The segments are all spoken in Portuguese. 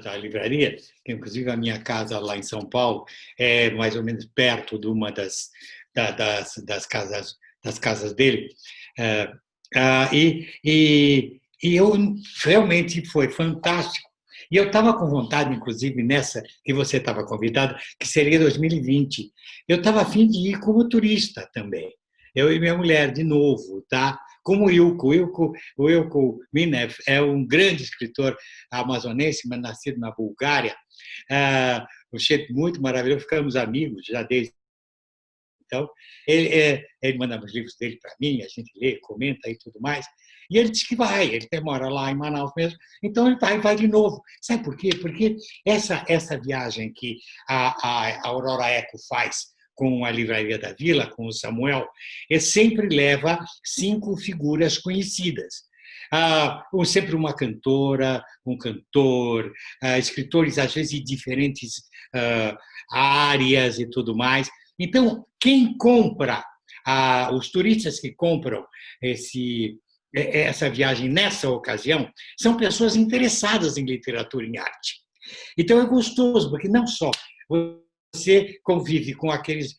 da livraria, que inclusive a minha casa lá em São Paulo é mais ou menos perto de uma das casas dele. É, e eu realmente foi fantástico. E eu estava com vontade, inclusive, nessa que você estava convidado, que seria 2020. Eu estava a fim de ir como turista também. Eu e minha mulher, de novo, tá? Como o Ilko Minev é um grande escritor amazonense, mas nascido na Bulgária. Um jeito muito maravilhoso, ficamos amigos já desde então. Ele manda os livros dele para mim, a gente lê, comenta e tudo mais. E ele diz que vai, ele até mora lá em Manaus mesmo, então ele vai de novo. Sabe por quê? Porque essa viagem que a Aurora Eco faz com a Livraria da Vila, com o Samuel, ele sempre leva 5 figuras conhecidas. Sempre uma cantora, um cantor, escritores, às vezes, de diferentes áreas e tudo mais. Então, quem compra, os turistas que compram essa viagem nessa ocasião, são pessoas interessadas em literatura e em arte. Então, é gostoso, porque não só você convive com aqueles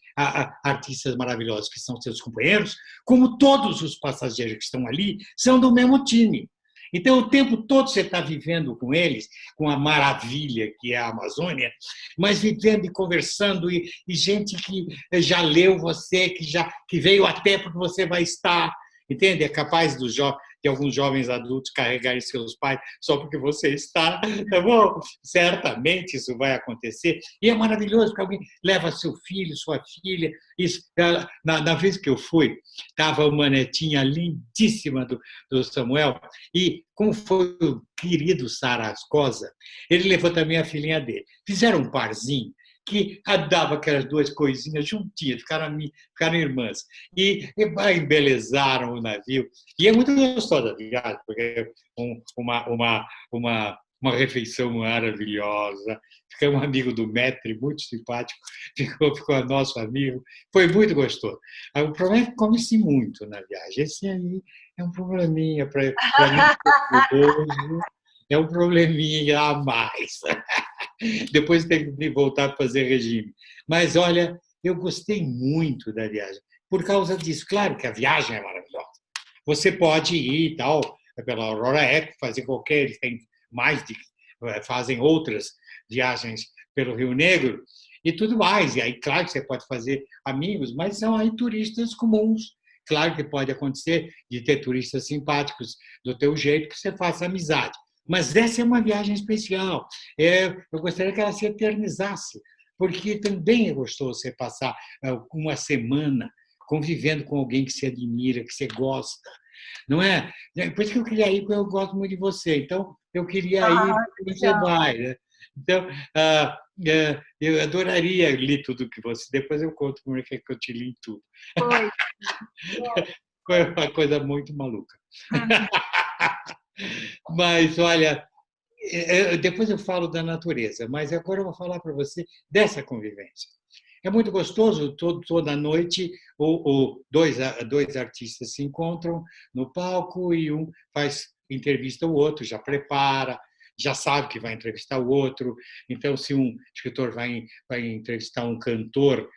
artistas maravilhosos que são seus companheiros, como todos os passageiros que estão ali são do mesmo time. Então, o tempo todo você está vivendo com eles, com a maravilha que é a Amazônia, mas vivendo e conversando, e gente que já leu você, que veio até porque você vai estar, entende? É capaz de alguns jovens adultos carregarem seus pais só porque você está, tá bom? Certamente isso vai acontecer. E é maravilhoso, porque alguém leva seu filho, sua filha. Na vez que eu fui, estava uma netinha lindíssima do Samuel, e como foi o querido Sara Ascosa, ele levou também a filhinha dele. Fizeram um parzinho que dava aquelas 2 coisinhas juntinhas, ficaram irmãs. E embelezaram o navio. E é muito gostosa a viagem, porque é uma refeição maravilhosa. Ficamos um amigo do Maître, muito simpático, ficou nosso amigo. Foi muito gostoso. O problema é que come-se muito na viagem. Esse aí é um probleminha para mim, é um probleminha a mais. Depois tem que voltar a fazer regime. Mas, olha, eu gostei muito da viagem, por causa disso. Claro que a viagem é maravilhosa. Você pode ir tal, pela Aurora Eco, fazer qualquer, eles têm fazem outras viagens pelo Rio Negro e tudo mais. E aí, claro que você pode fazer amigos, mas são aí turistas comuns. Claro que pode acontecer de ter turistas simpáticos do teu jeito que você faça amizade. Mas essa é uma viagem especial. Eu gostaria que ela se eternizasse, porque também é gostoso você passar uma semana convivendo com alguém que você admira, que você gosta. Não é? Por isso que eu queria ir, porque eu gosto muito de você. Então, eu queria ir porque você Legal. vai. Né? Então, eu adoraria ler tudo que você. Depois eu conto como é que eu te li tudo. Foi. Foi uma coisa muito maluca. Mas, olha, depois eu falo da natureza, mas agora eu vou falar para você dessa convivência. É muito gostoso, toda noite dois artistas se encontram no palco e um faz entrevista o outro, já prepara, já sabe que vai entrevistar o outro. Então, se um escritor vai entrevistar um cantor,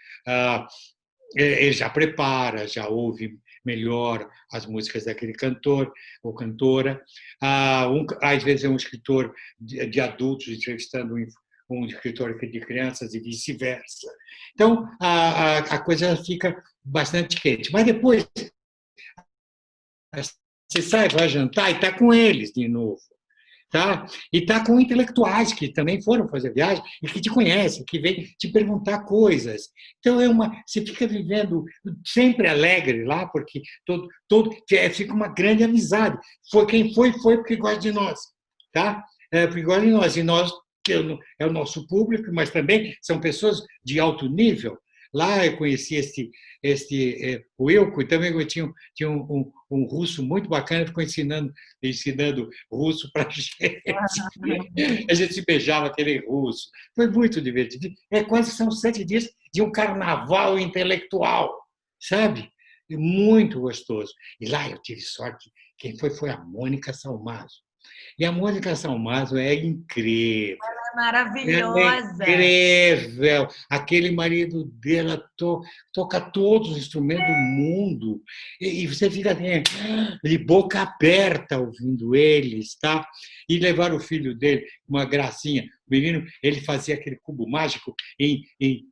ele já prepara, já ouve melhor as músicas daquele cantor ou cantora. Às vezes é um escritor de adultos entrevistando um escritor de crianças e vice-versa. Então, a coisa fica bastante quente. Mas depois, você sai, vai jantar e está com eles de novo. Tá? E está com intelectuais que também foram fazer viagem e que te conhecem, que vêm te perguntar coisas. Então, você fica vivendo sempre alegre lá, porque fica uma grande amizade. Quem foi porque gosta de nós. Tá? Porque gosta de nós. E nós, que é o nosso público, mas também são pessoas de alto nível. Lá eu conheci o Wilco, e também eu tinha um russo muito bacana, ficou ensinando russo para a gente. A gente se beijava aquele russo. Foi muito divertido. Quase são 7 dias de um carnaval intelectual, sabe? Muito gostoso. E lá eu tive sorte. Quem foi a Mônica Salmazo. E a Mônica Salmazo é incrível. Ela é Maravilhosa. incrível. Aquele marido dela toca todos os instrumentos do mundo. E você fica assim, de boca aberta ouvindo eles, tá? E levar o filho dele, uma gracinha. O menino, ele fazia aquele cubo mágico em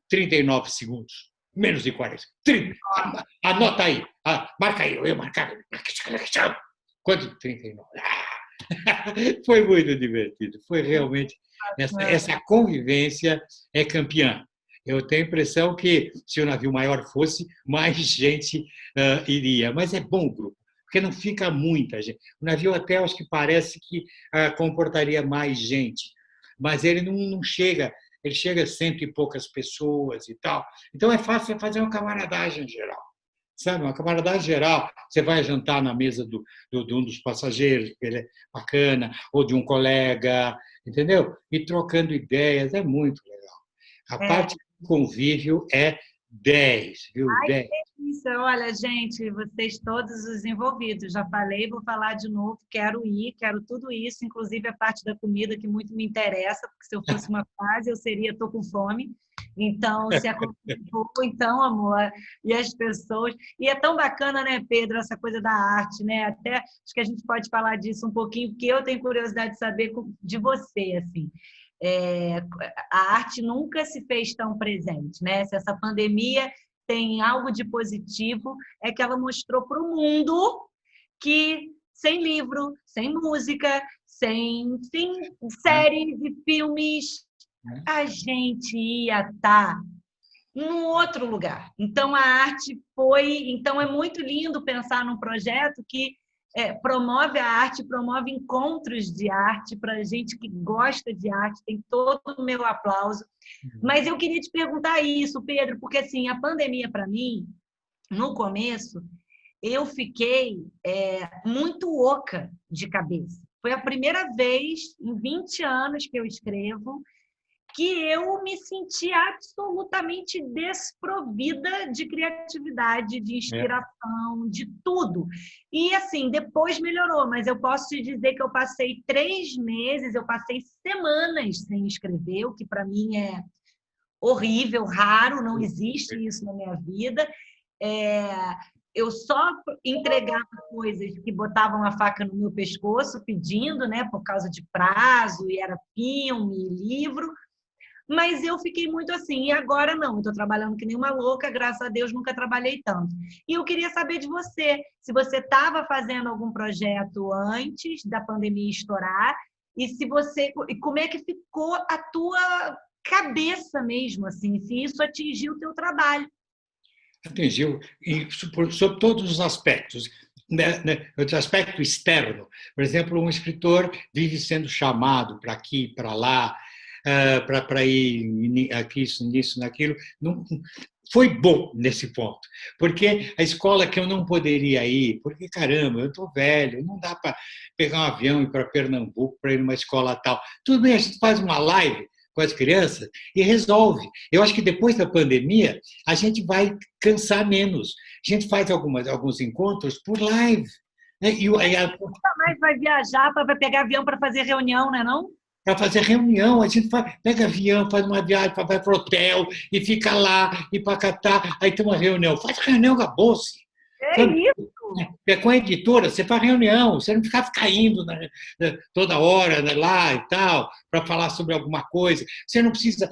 39 segundos. Menos de 40. Anota aí. Marca aí. Eu ia marcar. Quanto? 39. Foi muito divertido. Foi realmente. Essa convivência é campeã. Eu tenho a impressão que, se o navio maior fosse, mais gente iria. Mas é bom o grupo, porque não fica muita gente. O navio até acho que parece que comportaria mais gente, mas ele não chega, ele chega a cento e poucas pessoas e tal. Então é fácil fazer uma camaradagem geral. Sabe, uma camaradagem geral, você vai jantar na mesa de um dos passageiros, que ele é bacana, ou de um colega, entendeu? E trocando ideias, é muito legal. A parte do convívio é 10, viu? Ai, 10. que delícia. Olha, gente, vocês todos os envolvidos, já falei, vou falar de novo, quero ir, quero tudo isso, inclusive a parte da comida que muito me interessa, porque se eu fosse uma fase, eu seria, tô com fome. Então, se a comida for, então, amor, e as pessoas. E é tão bacana, né, Pedro, essa coisa da arte, né? Até acho que a gente pode falar disso um pouquinho, porque eu tenho curiosidade de saber de você, assim. É, a arte nunca se fez tão presente, né? Se essa pandemia tem algo de positivo, é que ela mostrou para o mundo que sem livro, sem música, sem séries e filmes, a gente ia estar num outro lugar. Então, a arte foi... Então, é muito lindo pensar num projeto que promove a arte, promove encontros de arte para gente que gosta de arte, tem todo o meu aplauso. Mas eu queria te perguntar isso, Pedro, porque assim, a pandemia para mim, no começo, eu fiquei muito oca de cabeça. Foi a primeira vez em 20 anos que eu escrevo que eu me senti absolutamente desprovida de criatividade, de inspiração, de tudo. E, assim, depois melhorou, mas eu posso te dizer que eu passei 3 meses, eu passei semanas sem escrever, o que para mim é horrível, raro, não existe isso na minha vida. Eu só entregava coisas que botavam a faca no meu pescoço, pedindo, né, por causa de prazo, e era filme, livro, mas eu fiquei muito assim, e agora não, estou trabalhando que nem uma louca, graças a Deus nunca trabalhei tanto. E eu queria saber de você, se você estava fazendo algum projeto antes da pandemia estourar, e se você, e como é que ficou a tua cabeça mesmo, assim, se isso atingiu o teu trabalho. Atingiu sob todos os aspectos. O aspecto externo, por exemplo, um escritor vive sendo chamado para aqui, para lá, para ir aqui, nisso, naquilo. Não, foi bom nesse ponto, porque a escola que eu não poderia ir, porque, caramba, eu estou velho, não dá para pegar um avião e ir para Pernambuco para ir numa escola tal. Tudo bem, a gente faz uma live com as crianças e resolve. Eu acho que depois da pandemia, a gente vai cansar menos. A gente faz alguns encontros por live. Né? Nunca mais vai viajar, vai pegar avião para fazer reunião, né, não? Para fazer reunião, a gente pega avião, faz uma viagem, vai para o hotel e fica lá, e para catar, aí tem uma reunião. Faz reunião, acabou-se. É isso! Com a editora, você faz reunião, você não fica caindo toda hora lá e tal, para falar sobre alguma coisa. Você não precisa.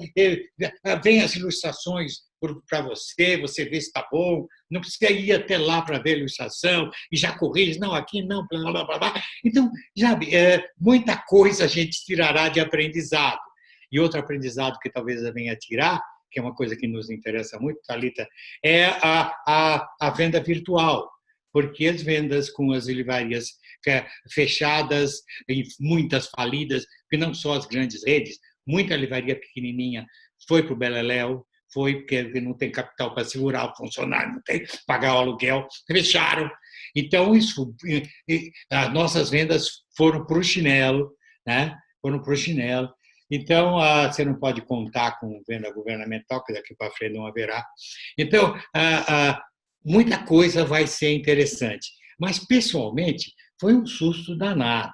Vem as ilustrações para você, você vê se está bom, não precisa ir até lá para ver a ilustração e já corrige, não, aqui não, blá, blá, blá, blá. Então, já, muita coisa a gente tirará de aprendizado. E outro aprendizado que talvez eu venha tirar, que é uma coisa que nos interessa muito, Thalita, é a venda virtual, porque as vendas com as livrarias fechadas e muitas falidas, que não só as grandes redes, muita livraria pequenininha foi para o Beleléu, foi porque não tem capital para segurar o funcionário, não tem pagar o aluguel, fecharam. Então, as nossas vendas foram para o chinelo, né? Foram para o chinelo. Então, você não pode contar com venda governamental, que daqui para frente não haverá. Então, muita coisa vai ser interessante. Mas, pessoalmente, foi um susto danado.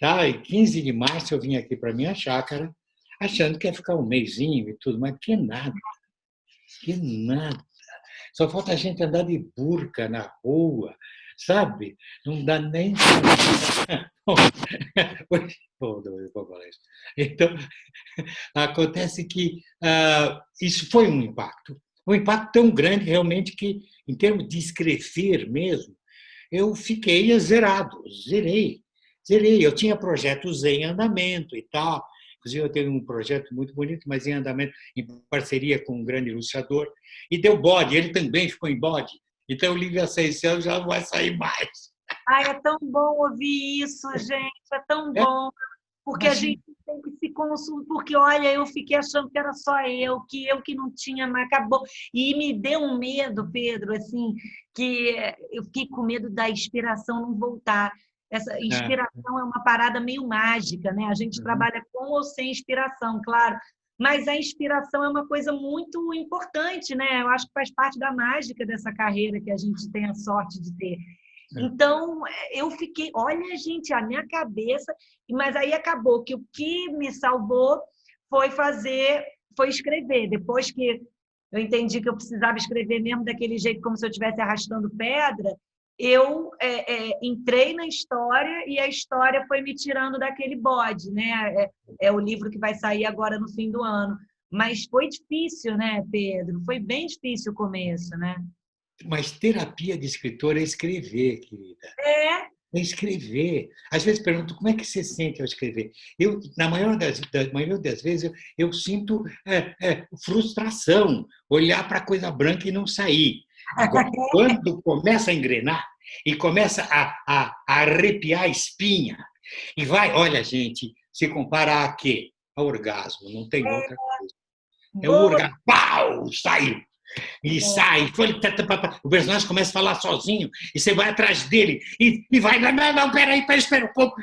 Tá? E 15 de março eu vim aqui para minha chácara, achando que ia ficar um mesinho e tudo, mas que nada, que nada. Só falta a gente andar de burca na rua, sabe? Não dá nem. Então, acontece que isso foi um impacto tão grande realmente que, em termos de escrever mesmo, eu fiquei zerado, zerei. Eu tinha projetos em andamento e tal. Inclusive, eu tenho um projeto muito bonito, mas em andamento, em parceria com um grande ilustrador. E deu bode, ele também ficou em bode. Então, o livro há 6 anos já não vai sair mais. Ai, é tão bom ouvir isso, gente, é tão bom. Porque a gente tem que se consultar, porque, olha, eu fiquei achando que era só eu que não tinha, mas acabou. E me deu um medo, Pedro, assim, que eu fiquei com medo da inspiração não voltar. Essa inspiração é uma parada meio mágica, né? A gente trabalha com ou sem inspiração, claro, mas a inspiração é uma coisa muito importante, né? Eu acho que faz parte da mágica dessa carreira que a gente tem a sorte de ter. Então, eu fiquei, olha, gente, a minha cabeça, mas aí acabou que o que me salvou foi escrever. Depois que eu entendi que eu precisava escrever mesmo daquele jeito, como se eu estivesse arrastando pedra, eu entrei na história e a história foi me tirando daquele bode, né? É o livro que vai sair agora no fim do ano. Mas foi difícil, né, Pedro? Foi bem difícil o começo, né? Mas terapia de escritor é escrever, querida. É escrever. Às vezes pergunto como é que você sente ao escrever. Eu, na maioria das vezes, eu sinto frustração, olhar para a coisa branca e não sair. Agora, quando começa a engrenar e começa a arrepiar a espinha, e vai, olha, gente, se compara a quê? Ao orgasmo, não tem outra coisa. É o orgasmo, pau, saiu. E sai, o personagem começa a falar sozinho, e você vai atrás dele, e vai, não, peraí, espera um pouco,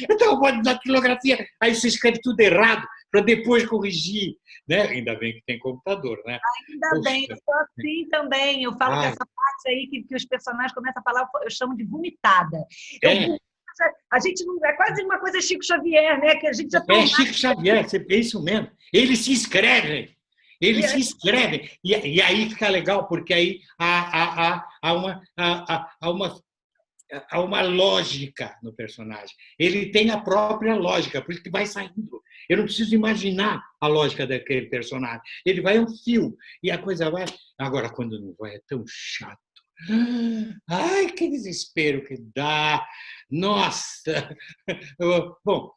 então vou dar datilografia, aí você escreve tudo errado, para depois corrigir, né? Ainda bem que tem computador, né? Ainda bem, eu sou assim também, eu falo que essa parte aí que os personagens começam a falar, eu chamo de vomitada. A gente não, é quase uma coisa Chico Xavier, né? Que a gente já Chico Xavier, é isso mesmo, eles se escrevem. Eles se escrevem. E aí fica legal, porque aí há uma lógica no personagem. Ele tem a própria lógica, por isso que vai saindo. Eu não preciso imaginar a lógica daquele personagem. Ele vai um fio, e a coisa vai. Agora, quando não vai, é tão chato. Ai, que desespero que dá! Nossa! Bom,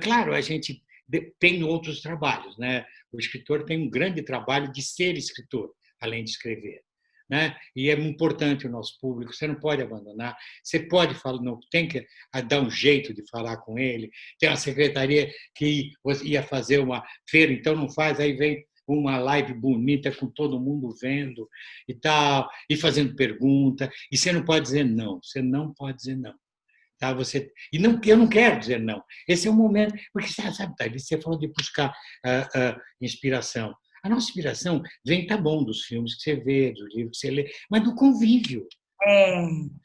claro, a gente tem outros trabalhos, né? O escritor tem um grande trabalho de ser escritor, além de escrever, né? E é importante o nosso público, você não pode abandonar, você pode falar, não tem que dar um jeito de falar com ele. Tem uma secretaria que ia fazer uma feira, então não faz, aí vem uma live bonita com todo mundo vendo e tal, e fazendo pergunta, e você não pode dizer não, você não pode dizer não. Tá? Eu não quero dizer não. Esse é o momento, porque sabe, Thalys, você falou de buscar inspiração. A nossa inspiração vem, tá bom, dos filmes que você vê, dos livros que você lê, mas do convívio.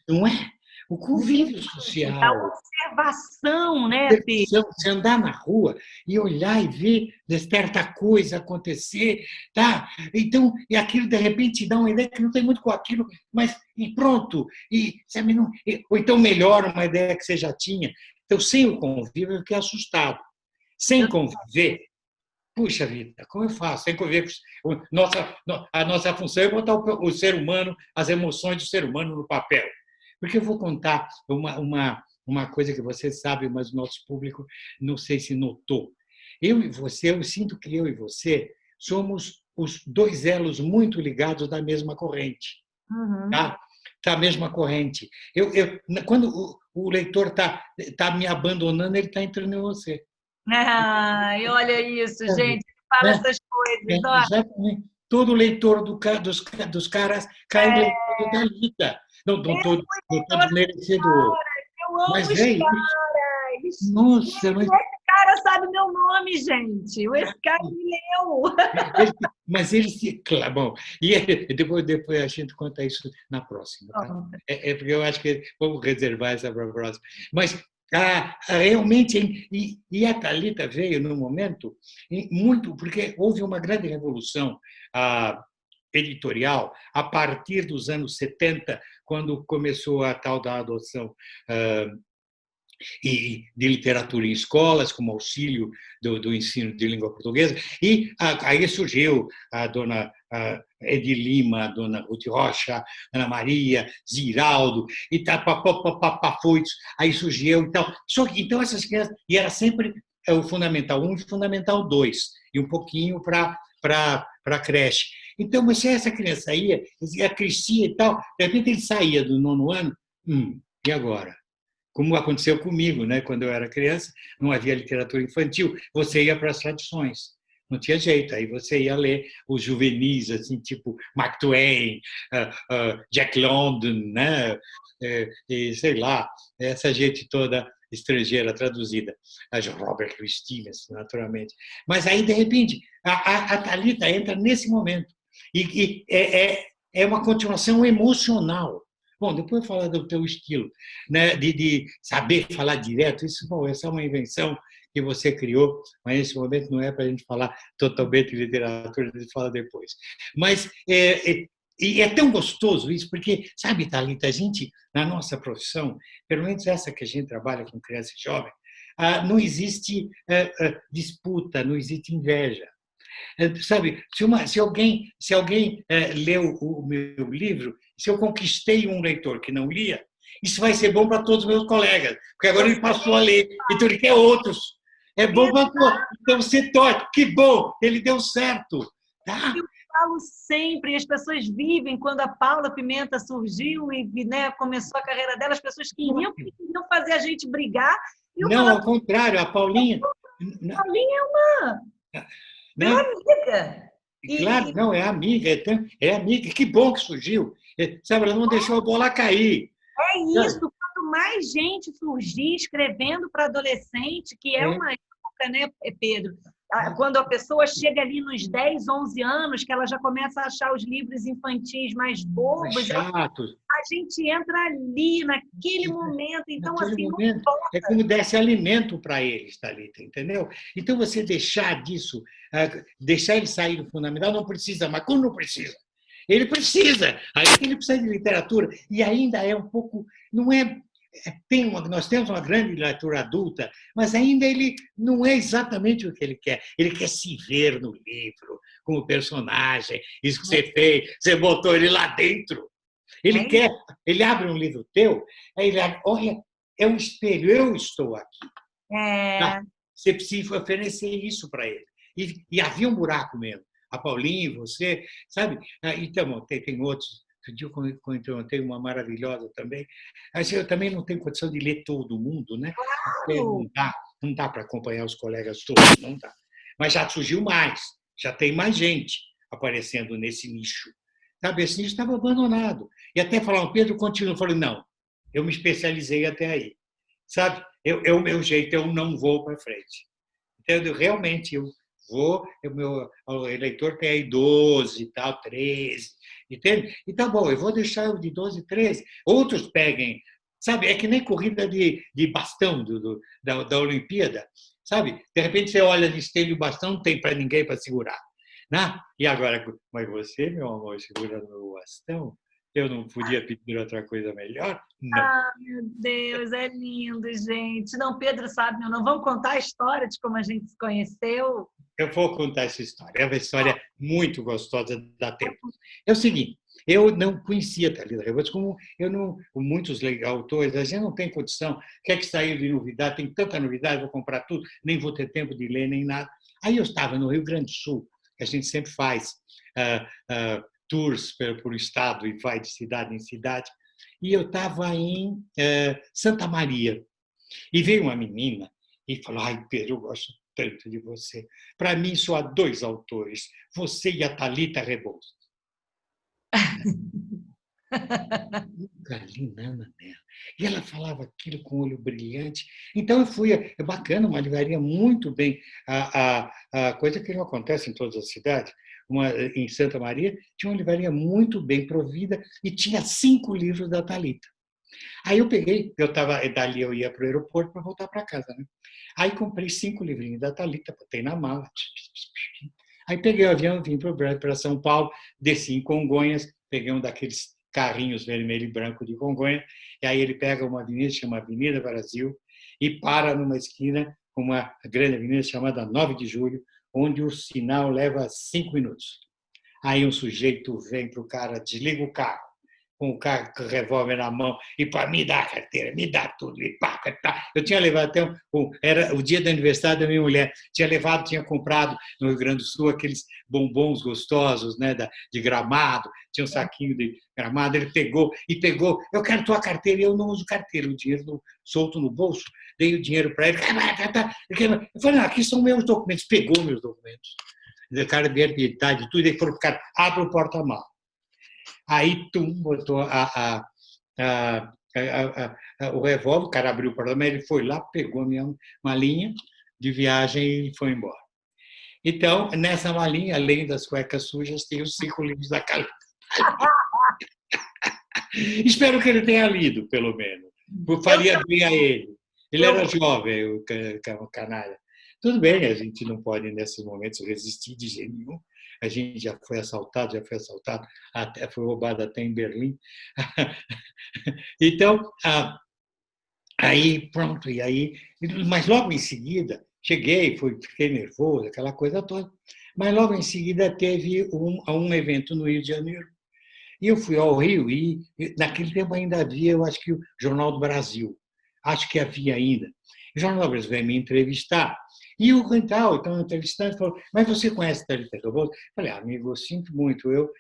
Não é? O convívio social. A observação, né, Pedro? Você andar na rua e olhar e ver certa coisa acontecer, tá? Então, e aquilo de repente dá uma ideia que não tem muito com aquilo, mas e pronto. E, sabe, não, ou então melhora uma ideia que você já tinha. Então, sem o convívio, eu fiquei assustado. Sem conviver, puxa vida, como eu faço? Sem conviver, a nossa função é botar o ser humano, as emoções do ser humano no papel. Porque eu vou contar uma coisa que você sabe, mas o nosso público não sei se notou. Eu e você, eu sinto que eu e você somos os dois elos muito ligados da mesma corrente. Tá? Da mesma corrente. Quando o leitor está me abandonando, ele está entrando em você. Olha isso, gente. Fala essas coisas. Exatamente. Todo leitor dos caras cai no leitor do Dalida. Não todo merecedor. Eu amo os caras. Nossa, mas... Esse cara sabe meu nome, gente. Esse cara me leu. Mas ele se. Claro, bom, e depois a gente conta isso na próxima, tá? Porque eu acho que vamos reservar essa para a próxima. Mas realmente, e a Thalita veio num momento muito, porque houve uma grande revolução editorial a partir dos anos 70, quando começou a tal da adoção e de literatura em escolas, como auxílio do ensino de língua portuguesa, e aí surgiu a dona Edi Lima, a dona Ruth Rocha, Ana Maria, Ziraldo, e tá, foi, aí surgiu e tal. Só que, então, essas crianças, e era sempre o Fundamental 1 e o Fundamental 2, e um pouquinho para a creche. Então, mas se essa criança ia crescia e tal, de repente ele saía do 9º ano, e agora? Como aconteceu comigo, né? Quando eu era criança, não havia literatura infantil, você ia para as tradições, não tinha jeito, aí você ia ler os juvenis, assim, tipo Mark Twain, Jack London, né? E sei lá, essa gente toda estrangeira traduzida, Robert Louis Stevenson, naturalmente. Mas aí, de repente, a Thalita entra nesse momento, e é uma continuação emocional. Bom, depois falar do teu estilo, né, de saber falar direto, isso, bom, essa é uma invenção que você criou, mas nesse momento não é para a gente falar totalmente de literatura, a gente fala depois. Mas e é tão gostoso isso, porque, sabe, Thalita, a gente, na nossa profissão, pelo menos essa que a gente trabalha com criança e jovem, não existe disputa, não existe inveja. Sabe, se alguém leu o meu livro, se eu conquistei um leitor que não lia, isso vai ser bom para todos os meus colegas, porque agora ele passou a ler, então ele quer outros. É bom para todos. Então você torce, que bom, ele deu certo. Tá? Eu falo sempre, as pessoas vivem, quando a Paula Pimenta surgiu e, né, começou a carreira dela, as pessoas queriam fazer a gente brigar. Não, ao contrário, a Paulinha... Paulinha é uma... Meu amiga. Claro, não, é amiga, é amiga. Que bom que surgiu. Sabe, ela não deixou a bola cair. É isso, quanto mais gente surgir escrevendo para adolescente, que é uma época, né, Pedro? Quando a pessoa chega ali nos 10, 11 anos, que ela já começa a achar os livros infantis mais bobos, chatos. A gente entra ali, naquele momento. Então, naquele assim, momento, é como desse alimento para eles, Thalita, entendeu? Então, você deixar disso, deixar ele sair do fundamental, não precisa, mas como não precisa? Ele precisa, aí ele precisa de literatura, e ainda é um pouco, não é, nós temos uma grande literatura adulta, mas ainda ele não é exatamente o que ele quer se ver no livro, como personagem, isso que você fez, você botou ele lá dentro. Ele abre um livro teu, aí ele abre, olha, é um espelho, eu estou aqui. Você precisa oferecer isso para ele. E havia um buraco mesmo. A Paulinha, você, sabe? Então, tem outros. Outro dia eu encontrei uma maravilhosa também. Mas eu também não tenho condição de ler todo mundo, né? Claro. Não dá para acompanhar os colegas todos, não dá. Mas já surgiu mais, já tem mais gente aparecendo nesse nicho. Sabe, esse nicho estava abandonado. E até falaram, Pedro, continua. Eu falei, não, eu me especializei até aí. Sabe, é o meu jeito, eu não vou para frente. Então, realmente, eu vou, o meu eleitor tem aí 12 e tal, 13, entende? E tá bom, eu vou deixar o de 12, 13. Outros peguem, sabe, é que nem corrida de bastão da Olimpíada, sabe? De repente você olha de estende o bastão, não tem para ninguém para segurar. Né? E agora, mas você, meu amor, segurando o bastão, eu não podia pedir outra coisa melhor? Não. Meu Deus, é lindo, gente. Não, Pedro sabe, não vamos contar a história de como a gente se conheceu? Eu vou contar essa história. É uma história muito gostosa, dá tempo. É o seguinte, eu não conhecia a Thalita Rebouças, como muitos autores, a gente não tem condição, quer que saiu de novidade, tem tanta novidade, vou comprar tudo, nem vou ter tempo de ler, nem nada. Aí eu estava no Rio Grande do Sul, que a gente sempre faz tours por estado e vai de cidade em cidade, e eu estava em Santa Maria. E veio uma menina e falou, ai, Pedro, eu gosto tanto de você. Para mim, só há 2 autores, você e a Thalita Rebouças. Nunca li nada dela. E ela falava aquilo com o olho brilhante. Então, eu fui. É bacana, uma livraria muito bem. A coisa que não acontece em todas as cidades. Em Santa Maria, tinha uma livraria muito bem provida e tinha 5 livros da Thalita. Aí eu peguei, dali eu ia para o aeroporto para voltar para casa. Né? Aí comprei 5 livrinhos da Thalita, botei na mala. Aí peguei o avião, vim para São Paulo, desci em Congonhas, peguei um daqueles carrinhos vermelho e branco de Congonhas, e aí ele pega uma avenida, chama Avenida Brasil, e para numa esquina, uma grande avenida chamada 9 de Julho, onde o sinal leva 5 minutos. Aí um sujeito vem para o cara, desliga o carro, com o carro com o revólver na mão, e para me dar a carteira, me dá tudo, e pá, pá. Eu tinha levado até era o dia do aniversário da minha mulher, tinha comprado no Rio Grande do Sul aqueles bombons gostosos, né, de Gramado, tinha um saquinho de Gramado, ele pegou, eu quero tua carteira, e eu não uso carteira, o dinheiro solto no bolso, dei o dinheiro para ele, eu falei, não, aqui são meus documentos, pegou meus documentos, o cara de habilidade, tudo, ele falou, cara, abre o porta-malas. Aí, botou o revólver, o cara abriu o porta-malas, ele foi lá, pegou a minha malinha de viagem e foi embora. Então, nessa malinha, além das cuecas sujas, tem os 5 livros da Calita. Espero que ele tenha lido, pelo menos. Faria bem a ele. Ele era jovem, o canalha. Tudo bem, a gente não pode, nesses momentos, resistir de jeito nenhum. A gente já foi assaltado, até foi roubado até em Berlim. Então, aí pronto, mas logo em seguida, cheguei, fiquei nervoso, aquela coisa toda, mas logo em seguida teve um evento no Rio de Janeiro, e eu fui ao Rio, e naquele tempo ainda havia, eu acho que o Jornal do Brasil, acho que havia ainda. O Jornal do Brasil veio me entrevistar, e o então, entrevistante falou, mas você conhece a Thalita Tobolso? Eu falei, amigo, eu sinto muito, eu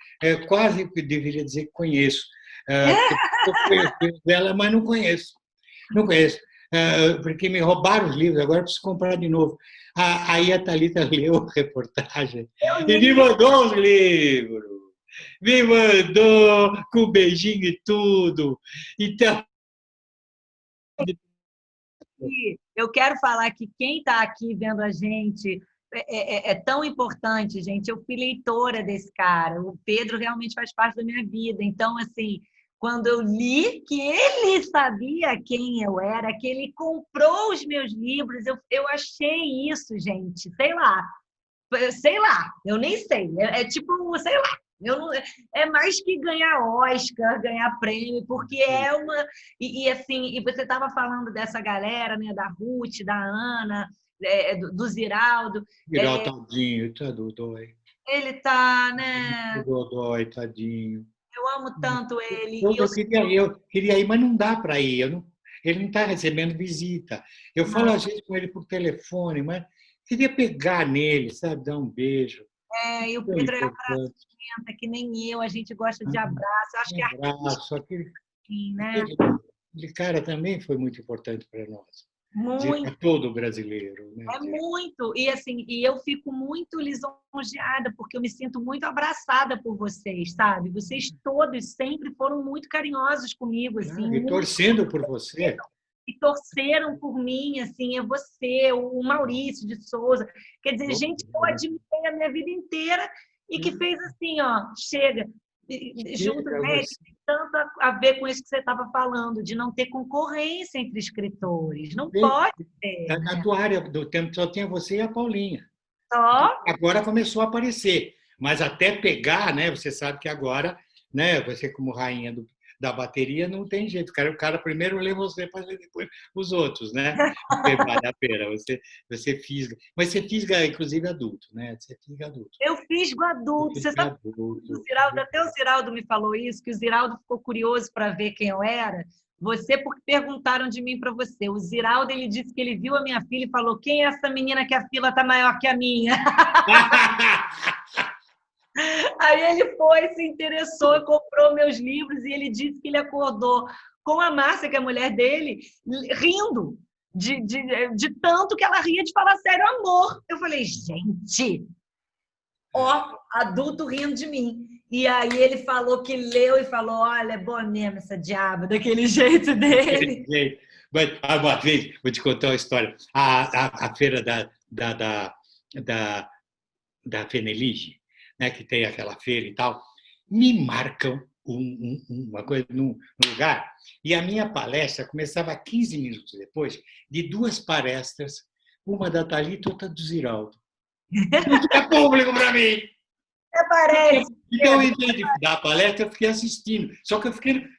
quase deveria dizer que conheço. Eu conheço dela, mas não conheço. Não conheço, porque me roubaram os livros, agora preciso comprar de novo. Aí a Thalita leu a reportagem e me mandou os livros. Me mandou com beijinho e tudo. Então, eu quero falar que quem está aqui vendo a gente é tão importante, gente. Eu fui leitora desse cara. O Pedro realmente faz parte da minha vida. Então, assim, quando eu li que ele sabia quem eu era, que ele comprou os meus livros, eu achei isso, gente. Sei lá, eu nem sei. Tipo, sei lá. É mais que ganhar Oscar, ganhar prêmio, porque é uma. Assim, e você estava falando dessa galera, né, da Ruth, da Ana, do Ziraldo. Virar tadinho, tá do dói. Ele tá, né? Dói, tadinho. Eu amo tanto ele. Eu queria ir, mas não dá para ir. Ele não está recebendo visita. Eu falo às vezes com ele por telefone, mas queria pegar nele, sabe, dar um beijo. E o Pedro é abraçenta, que nem eu, a gente gosta de abraço. Eu acho que abraço, aquele cara também foi muito importante para nós. Muito. É todo brasileiro. Né? É muito. E assim, eu fico muito lisonjeada, porque eu me sinto muito abraçada por vocês, sabe? Vocês todos sempre foram muito carinhosos comigo, assim. E torcendo por você. E torceram por mim, assim, é você, o Maurício de Souza. Quer dizer, gente que eu admirei a minha vida inteira e que fez assim, ó, chega. Junto, né, tem tanto a ver com isso que você estava falando, de não ter concorrência entre escritores. Não pode ter. Na tua área do tempo só tinha você e a Paulinha. Só? Agora começou a aparecer. Mas até pegar, né? Você sabe que agora, né? Você como rainha da bateria não tem jeito. O cara primeiro lê você, para ler depois os outros, né? Porque vale a pena. Você fisga. Mas você fisga, inclusive, adulto, né? Você fisga adulto. Eu fisgo adulto. Você sabe até o Ziraldo me falou isso, que o Ziraldo ficou curioso para ver quem eu era. Porque perguntaram de mim para você. O Ziraldo, ele disse que ele viu a minha filha e falou: quem é essa menina que a fila está maior que a minha? Aí ele foi, se interessou, comprou meus livros e ele disse que ele acordou com a Márcia, que é a mulher dele, rindo de tanto que ela ria de falar sério amor. Eu falei, gente, ó, adulto rindo de mim. E aí ele falou que leu e falou, olha, é boa mesmo essa diaba, daquele jeito dele. Mas, uma vez, vou te contar uma história. A feira da, da Fenelige, né, que tem aquela feira e tal, me marcam uma coisa num lugar, e a minha palestra começava 15 minutos depois de duas palestras, uma da Thalita e outra do Ziraldo. Não tinha público para mim. Aparece. Então, em vez de dar a palestra, eu fiquei assistindo. Só que eu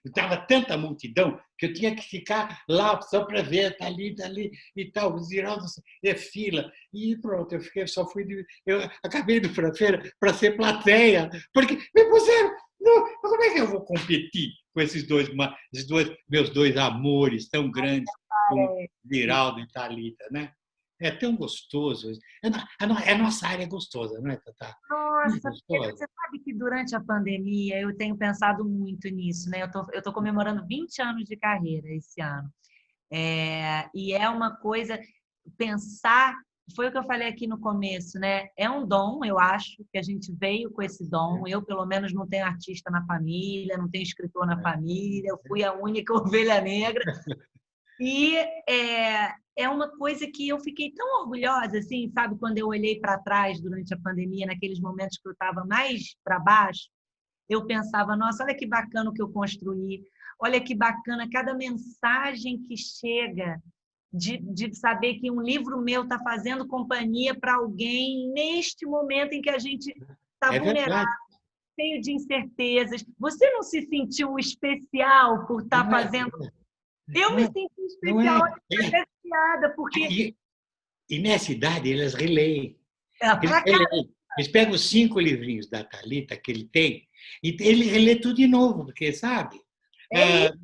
estava tanta multidão que eu tinha que ficar lá só para ver, tá ali e tal. O Ziraldo é fila. E pronto, eu acabei indo para a feira para ser plateia, porque me puseram. Não, como é que eu vou competir com esses dois meus dois amores tão grandes, como Ziraldo e Thalita, né? É tão gostoso. A nossa área é gostosa, não é, Tatá? Nossa, Pedro, você sabe que durante a pandemia eu tenho pensado muito nisso, né? Eu tô comemorando 20 anos de carreira esse ano. E é uma coisa, pensar, foi o que eu falei aqui no começo, né? É um dom, eu acho, que a gente veio com esse dom. Eu, pelo menos, não tenho artista na família, não tenho escritor na família, eu fui a única ovelha negra. E é uma coisa que eu fiquei tão orgulhosa, assim, sabe? Quando eu olhei para trás durante a pandemia, naqueles momentos que eu estava mais para baixo, eu pensava, nossa, olha que bacana o que eu construí, olha que bacana cada mensagem que chega de saber que um livro meu está fazendo companhia para alguém neste momento em que a gente está É vulnerável, verdade. cheio de incertezas. Você não se sentiu especial por estar Não é, fazendo? Eu não me é, senti não especial, é. apreciada, porque E nessa idade eles releem. Eles pra cá, releem. Eles pegam os 5 livrinhos da Thalita que ele tem e ele relê tudo de novo, porque, sabe? é isso.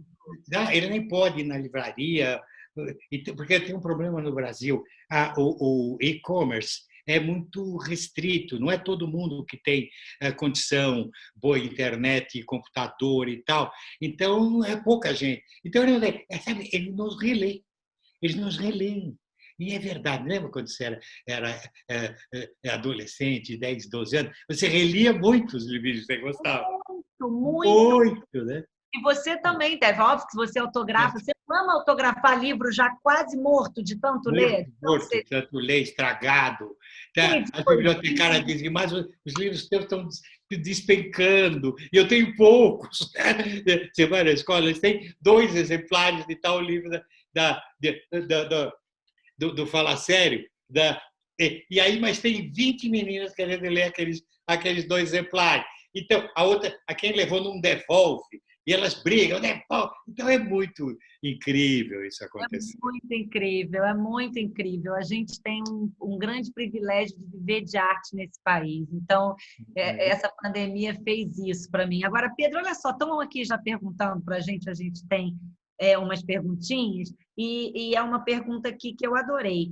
Ele nem pode ir na livraria, porque tem um problema no Brasil. O e-commerce é muito restrito, não é todo mundo que tem condição, boa internet, computador e tal. Então, é pouca gente. Então, sabe, eles nos releem. E é verdade, lembra quando você era adolescente, 10, 12 anos? Você relia muitos livros que você gostava. Muito, muito. Muito, né? E você também deve, óbvio que você autografa, você ama autografar livro já quase morto de tanto Morto, ler? Então, morto, tanto ler estragado. sim, Tá? As bibliotecárias dizem, mas os livros teus estão despencando, e eu tenho poucos. Você vai na escola, eles têm 2 exemplares de tal livro do Fala Sério. E aí, mas tem 20 meninas querendo ler aqueles 2 exemplares. Então, a quem levou não devolve, e elas brigam, devolve. Então, é muito incrível isso acontecer. muito incrível, é muito incrível. A gente tem um grande privilégio de viver de arte nesse país. Então, essa pandemia fez isso para mim. Agora, Pedro, olha só, estão aqui já perguntando para a gente tem umas perguntinhas, e é uma pergunta aqui que eu adorei.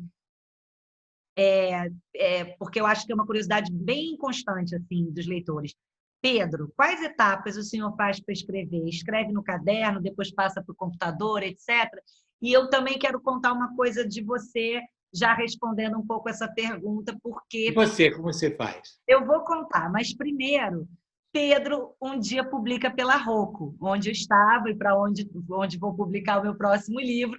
Porque eu acho que é uma curiosidade bem constante assim dos leitores. Pedro, quais etapas o senhor faz para escrever? Escreve no caderno, depois passa para o computador, etc. E eu também quero contar uma coisa de você, já respondendo um pouco essa pergunta, E porque você, como você faz? eu vou contar, mas primeiro, Pedro um dia publica pela Rocco, onde eu estava e para onde vou publicar o meu próximo livro.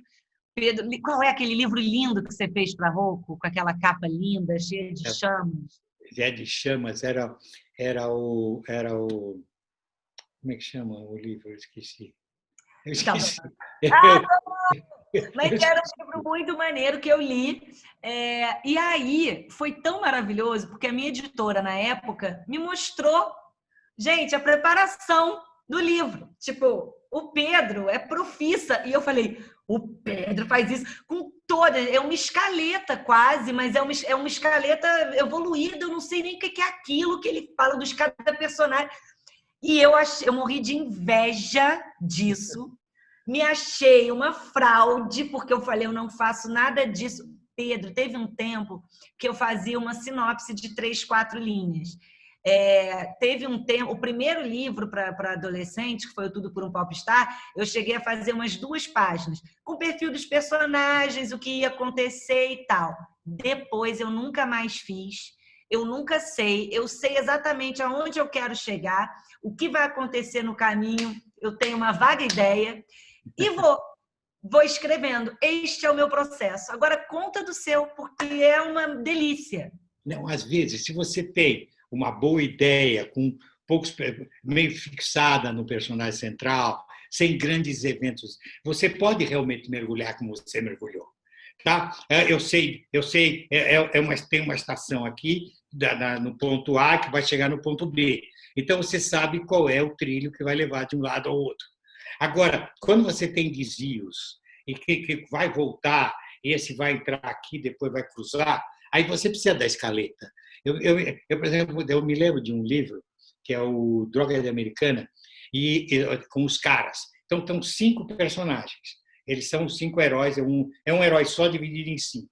Pedro, qual é aquele livro lindo que você fez para a Rocco, com aquela capa linda, cheia de chamas? Zé de Chamas era o. Como é que chama o livro? Eu esqueci. Eu Tá bom. esqueci. Ah, mas era um livro muito maneiro que eu li. E aí foi tão maravilhoso, porque a minha editora, na época, me mostrou, gente, a preparação do livro. Tipo, o Pedro é profissa. E eu falei, o Pedro faz isso com toda. É uma escaleta quase, mas é uma escaleta evoluída. Eu não sei nem o que é aquilo que ele fala dos cada personagem. E eu morri de inveja disso. Me achei uma fraude, porque eu falei, eu não faço nada disso. Pedro, teve um tempo que eu fazia uma sinopse de 3, 4 linhas. Teve um tempo, o primeiro livro para adolescente, que foi o Tudo por um Popstar, eu cheguei a fazer umas 2 páginas, com o perfil dos personagens, o que ia acontecer e tal. Depois eu nunca mais fiz. eu nunca sei. Eu sei exatamente aonde eu quero chegar, o que vai acontecer no caminho, eu tenho uma vaga ideia e vou escrevendo. Este é o meu processo. Agora, conta do seu, porque é uma delícia. Não, às vezes, se você tem uma boa ideia, com poucos meio fixada no personagem central, sem grandes eventos, você pode realmente mergulhar como você mergulhou. Tá? Eu sei, tem uma estação aqui no ponto A que vai chegar no ponto B. Então você sabe qual é o trilho que vai levar de um lado ao outro. Agora, quando você tem desvios e que vai voltar, esse vai entrar aqui, depois vai cruzar, aí você precisa da escaleta. Por exemplo, eu me lembro de um livro que é o Droga de Americana, com os caras. Então, estão 5 personagens. Eles são 5 heróis, é um herói só dividido em 5.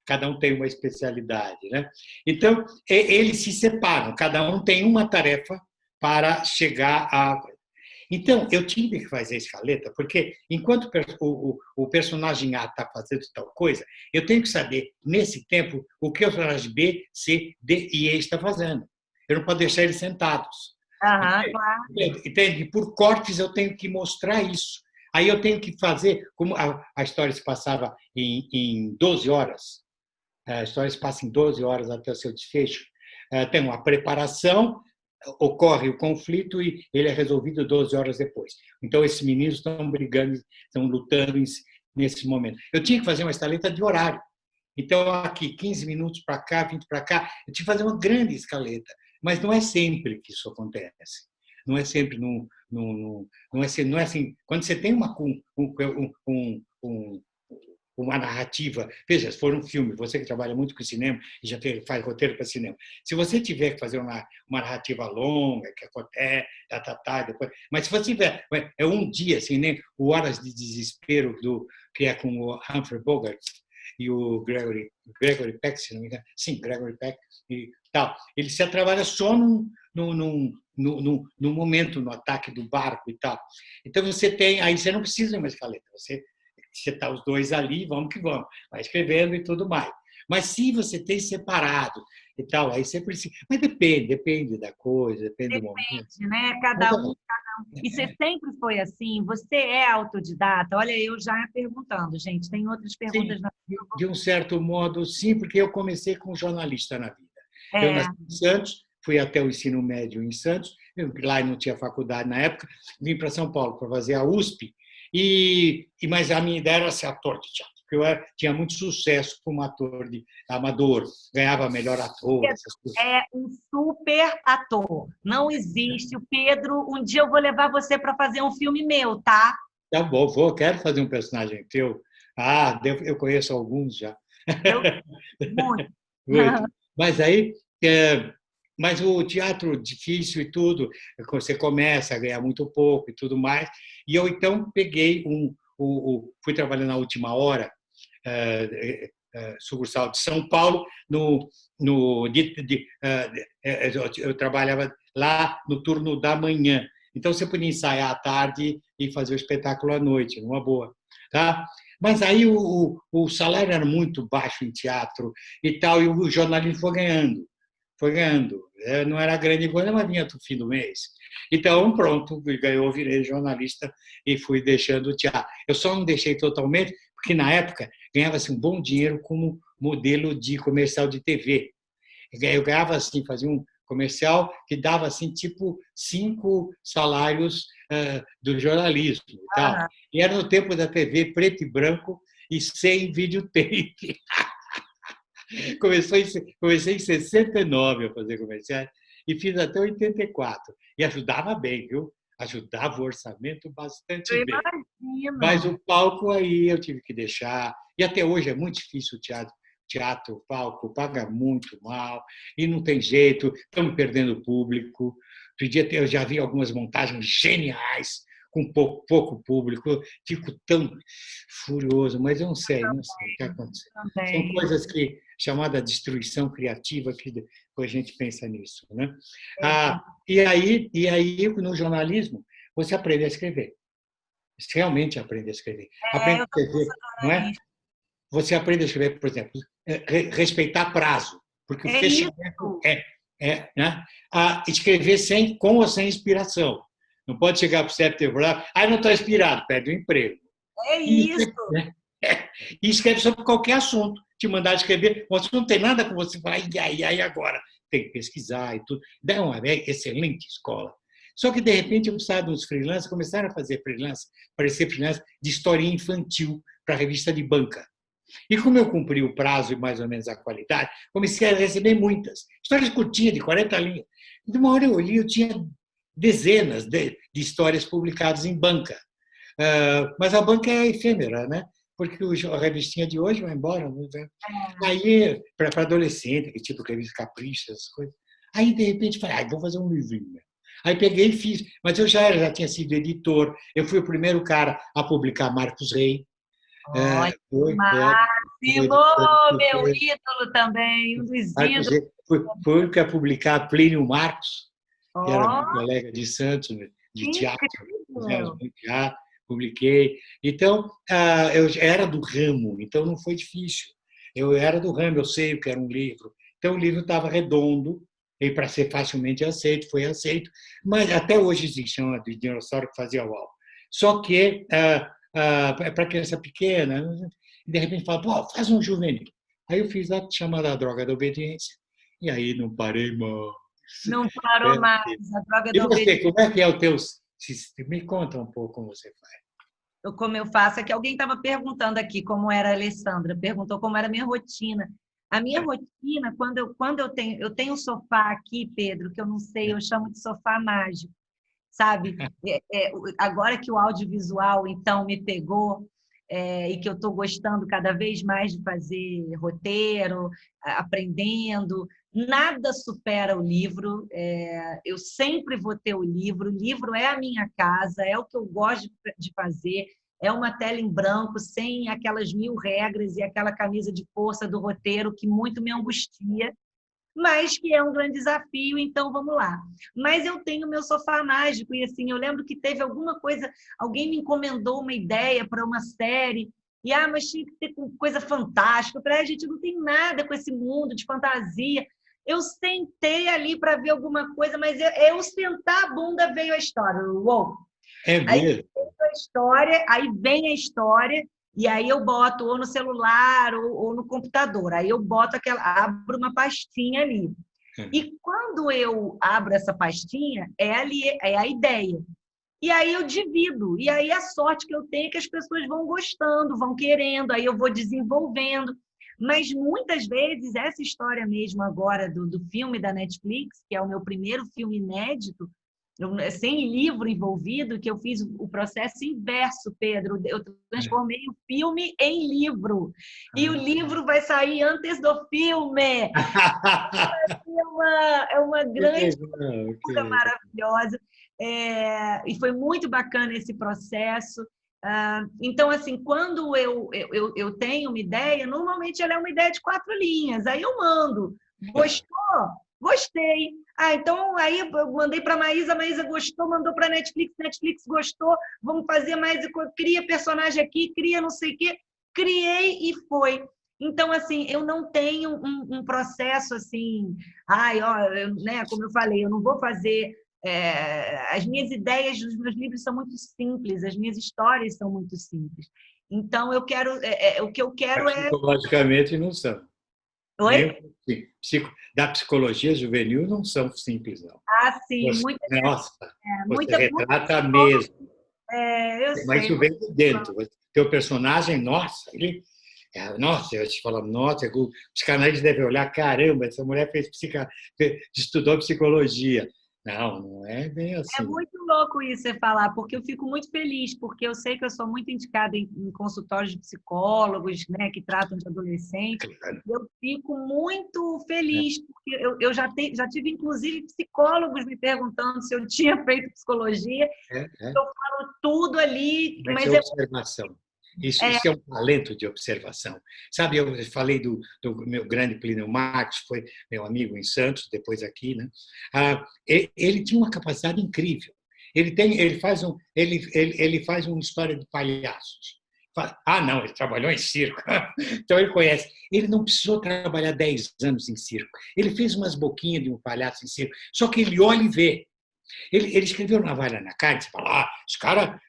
Cada um tem uma especialidade. Né? Então, eles se separam, cada um tem uma tarefa para chegar a. Então, eu tive que fazer a escaleta, porque enquanto o personagem A está fazendo tal coisa, eu tenho que saber, nesse tempo, o que o personagem B, C, D e E está fazendo. Eu não posso deixar eles sentados. Aham, claro. Entende? Por cortes, eu tenho que mostrar isso. Aí eu tenho que fazer, como a história se passava em 12 horas, a história se passa em 12 horas até o seu desfecho, tem uma preparação, ocorre o conflito e ele é resolvido 12 horas depois. Então, esses meninos estão brigando, estão lutando nesse momento. Eu tinha que fazer uma escaleta de horário. Então, aqui, 15 minutos para cá, 20 para cá, eu tinha que fazer uma grande escaleta. Mas não é sempre que isso acontece. Não é sempre, não é assim. Quando você tem uma narrativa, veja, se for um filme, você que trabalha muito com cinema e já faz roteiro para cinema, se você tiver que fazer uma narrativa longa, que acontece, depois, mas se você tiver, é um dia, assim, nem o Horas de Desespero, que é com o Humphrey Bogart e o Gregory Peck, se não me engano, sim, Gregory Peck e tal, ele se trabalha só no momento, no ataque do barco e tal. Então aí você não precisa de uma escaleta, você está os dois ali, vamos que vamos, vai escrevendo e tudo mais. Mas se você tem separado e tal, aí você precisa. Mas depende da coisa, depende do momento. Depende, né? Cada um. E você sempre foi assim? Você é autodidata? Olha, eu já perguntando, gente. Tem outras perguntas Sim, na. de um certo modo, sim, porque eu comecei como jornalista na vida. Eu É. nasci em Santos, fui até o ensino médio em Santos, lá não tinha faculdade na época, vim para São Paulo para fazer a USP, mas a minha ideia era ser ator de teatro, porque eu tinha muito sucesso como ator de amador, ganhava melhor ator, essas coisas. É um super ator. Não existe. O Pedro, um dia eu vou levar você para fazer um filme meu, tá? Tá bom, quero fazer um personagem teu. Eu conheço alguns já. Eu muito. Muito. Mas aí, mas o teatro difícil e tudo, você começa a ganhar muito pouco e tudo mais. E eu então peguei fui trabalhar na Última Hora, sucursal de São Paulo, eu trabalhava lá no turno da manhã. Então você podia ensaiar à tarde e fazer o espetáculo à noite, numa boa, tá? Mas aí o salário era muito baixo em teatro e tal, e o jornalismo foi ganhando. Foi ganhando. Não era grande coisa, mas vinha no fim do mês. Então, pronto, ganhou, virei jornalista e fui deixando o teatro. Eu só não deixei totalmente, porque na época ganhava-se um bom dinheiro como modelo de comercial de TV. Eu ganhava assim, fazia um comercial que dava assim, tipo 5 salários do jornalismo e tal. E era no tempo da TV preto e branco e sem videotape. Comecei em 69 a fazer comerciais e fiz até 84. E ajudava bem, viu? Ajudava o orçamento bastante bem. Mas o palco aí eu tive que deixar. E até hoje é muito difícil o teatro, palco, paga muito mal e não tem jeito, estamos perdendo público. Outro dia eu já vi algumas montagens geniais com pouco público, fico tão furioso, mas eu não sei o que aconteceu. São coisas que chamada destruição criativa que depois a gente pensa nisso, né? E aí no jornalismo você aprende a escrever. Você realmente aprende a escrever. Aprende a escrever, não é? Você aprende a escrever, por exemplo, respeitar prazo. porque o É fechamento isso. né? Escrever com ou sem inspiração. Não pode chegar para o CEP e falar, não estou inspirado, perde o emprego. É E, isso. né? E escreve sobre qualquer assunto. Te mandar escrever, o assunto não tem nada com você, vai, e aí agora? Tem que pesquisar e tudo. É uma excelente escola. Só que, de repente, eu precisava dos freelancers, começaram a fazer freelance, parecer freelance de historinha infantil para a revista de banca. E como eu cumpri o prazo e mais ou menos a qualidade, comecei a receber muitas. Histórias curtinhas, de 40 linhas. De uma hora eu olhei, eu tinha dezenas de histórias publicadas em banca. Mas a banca é efêmera, né? Porque a revistinha de hoje vai embora. Né? Aí, para adolescente, que tipo revista Capricho, essas coisas. Aí, de repente, falei, vou fazer um livrinho. Aí peguei e fiz. Mas eu já tinha sido editor. Eu fui o primeiro cara a publicar Marcos Rey. Olha, Foi, Máximo, meu ídolo também, um dos Marcos ídolos. Rey foi o único a publicar Plínio Marcos, que era Ó, meu colega de Santos, de que teatro, incrível! teatro, publiquei. Então, eu era do ramo, então não foi difícil. Eu era do ramo, eu sei o que era um livro. Então, o livro estava redondo, e para ser facilmente aceito, foi aceito. Mas até hoje existe uma de dinossauro que fazia uau. Só que, para criança pequena, de repente fala, pô, faz um juvenil. Aí eu fiz a chamada Droga da Obediência, e aí não parei mais. Não parou mais, a droga E da você, obediência. como é que é o teu... Me conta um pouco como você faz. Como eu faço, é que alguém estava perguntando aqui como era a Alessandra, perguntou como era a minha rotina. A minha rotina, quando eu tenho um sofá aqui, Pedro, que eu não sei, eu chamo de sofá mágico, sabe? Agora que o audiovisual, então, me pegou, e que eu estou gostando cada vez mais de fazer roteiro, aprendendo, nada supera o livro. Eu sempre vou ter o livro é a minha casa, é o que eu gosto de fazer. É uma tela em branco, sem aquelas 1000 regras e aquela camisa de força do roteiro que muito me angustia, mas que é um grande desafio, então vamos lá. Mas eu tenho meu sofá mágico, e assim, eu lembro que teve alguma coisa, alguém me encomendou uma ideia para uma série, mas tinha que ter coisa fantástica. Eu falei, a gente não tem nada com esse mundo de fantasia. Eu sentei ali para ver alguma coisa, mas eu sentar a bunda veio a história. Uou! É Aí mesmo? vem a história, e aí eu boto ou no celular ou no computador. Aí eu boto abro uma pastinha ali. E quando eu abro essa pastinha, é a ideia. E aí eu divido. E aí a sorte que eu tenho é que as pessoas vão gostando, vão querendo, aí eu vou desenvolvendo. Mas muitas vezes, essa história mesmo agora do filme da Netflix, que é o meu primeiro filme inédito, sem livro envolvido, que eu fiz o processo inverso, Pedro. Eu transformei o filme em livro. E o livro vai sair antes do filme. É uma grande coisa maravilhosa. E foi muito bacana esse processo. Então, assim, quando eu tenho uma ideia, normalmente ela é uma ideia de 4 linhas. Aí eu mando. Gostou? Gostei. Então aí eu mandei para a Maísa gostou, mandou para a Netflix gostou, vamos fazer mais, cria personagem aqui, cria não sei o quê. Criei e foi. Então, assim, eu não tenho um processo assim, como eu falei, eu não vou fazer. As minhas ideias dos meus livros são muito simples, as minhas histórias são muito simples. Então, o que eu quero é. Psicologicamente não são. Oi? Da psicologia juvenil não são simples, não. Sim, Nossa, você muita retrata mesmo. eu Mas sei. isso vem de dentro. Teu personagem, nossa, eu te falo, nossa, os psicanalistas devem olhar, caramba, essa mulher estudou psicologia. Não é bem É assim. muito louco isso você falar, porque eu fico muito feliz, porque eu sei que eu sou muito indicada em consultórios de psicólogos, né, que tratam de adolescentes. Eu fico muito feliz, porque eu já tive, inclusive, psicólogos me perguntando se eu tinha feito psicologia. Eu falo tudo ali, Mas mas é observação. Isso é um talento de observação. Sabe, eu falei do meu grande Plínio Marcos, foi meu amigo em Santos, depois aqui, né? Ele tinha uma capacidade incrível. Ele faz uma história de palhaços. Ah, não, ele trabalhou em circo. Então ele conhece. Ele não precisou trabalhar 10 anos em circo. Ele fez umas boquinhas de um palhaço em circo. Só que ele olha e vê. Ele escreveu Navalha na Carne, você fala, esse cara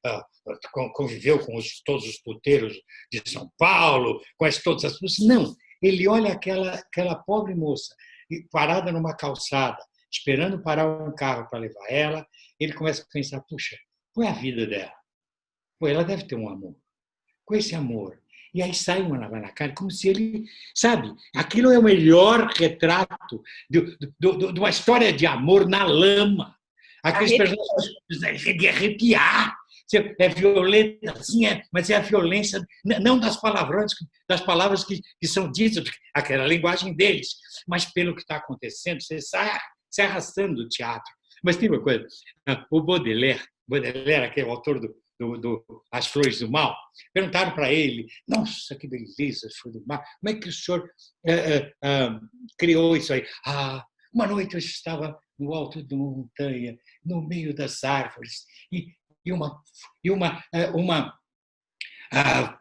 conviveu com todos os puteiros de São Paulo, conhece todas as pessoas. Não, ele olha aquela pobre moça parada numa calçada, esperando parar um carro para levar ela, ele começa a pensar, puxa, qual é a vida dela? Pô, ela deve ter um amor. Com esse amor. E aí sai uma Navalha na Carne, como se ele, sabe, aquilo é o melhor retrato de uma história de amor na lama. Aqueles personagens de arrepiar. É violenta, assim, mas é a violência, não das palavrões, das palavras que são ditas, aquela linguagem deles, mas pelo que está acontecendo, você sai se arrastando do teatro. Mas tem uma coisa, o Baudelaire, que é o autor do As Flores do Mal, perguntaram para ele, nossa, que beleza, As Flores do Mal, como é que o senhor criou isso aí? Uma noite eu estava no alto de uma montanha, no meio das árvores, e uma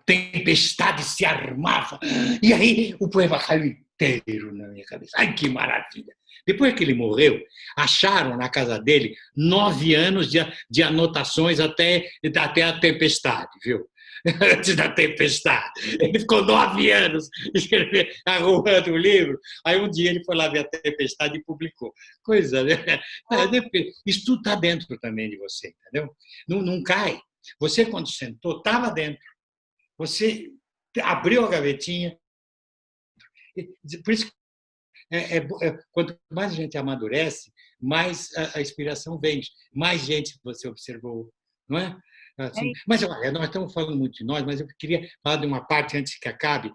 tempestade se armava. E aí o poema caiu inteiro na minha cabeça. Ai, que maravilha! Depois que ele morreu, acharam na casa dele 9 anos de anotações até a tempestade, viu? Antes da tempestade. Ele ficou 9 anos arrumando o livro. Aí um dia ele foi lá ver a tempestade e publicou. Coisa, né? Isso tudo está dentro também de você, entendeu? Não cai. Você, quando sentou, estava dentro. Você abriu a gavetinha. Por isso que quanto mais a gente amadurece, mais a inspiração vem, mais gente você observou, não é? Assim, mas olha, nós estamos falando muito de nós, mas eu queria falar de uma parte antes que acabe,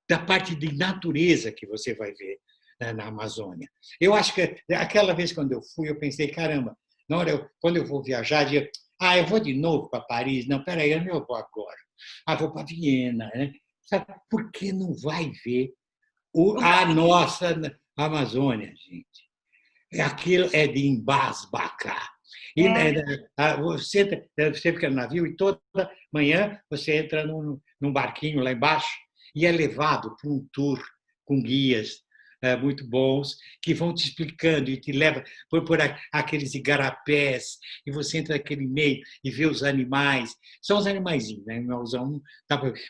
da parte de natureza que você vai ver na Amazônia. Eu acho que aquela vez quando eu fui, eu pensei, caramba, na hora quando eu vou viajar, eu vou de novo para Paris? Não, peraí, eu não vou agora. Vou para Viena, né? Sabe, por que não vai ver a nossa Amazônia, gente? Aquilo é de embasbacar. E você fica no navio e toda manhã você entra num barquinho lá embaixo e é levado para um tour com guias muito bons que vão te explicando e te levam por aqueles igarapés e você entra naquele meio e vê os animais. São os animaizinhos, né?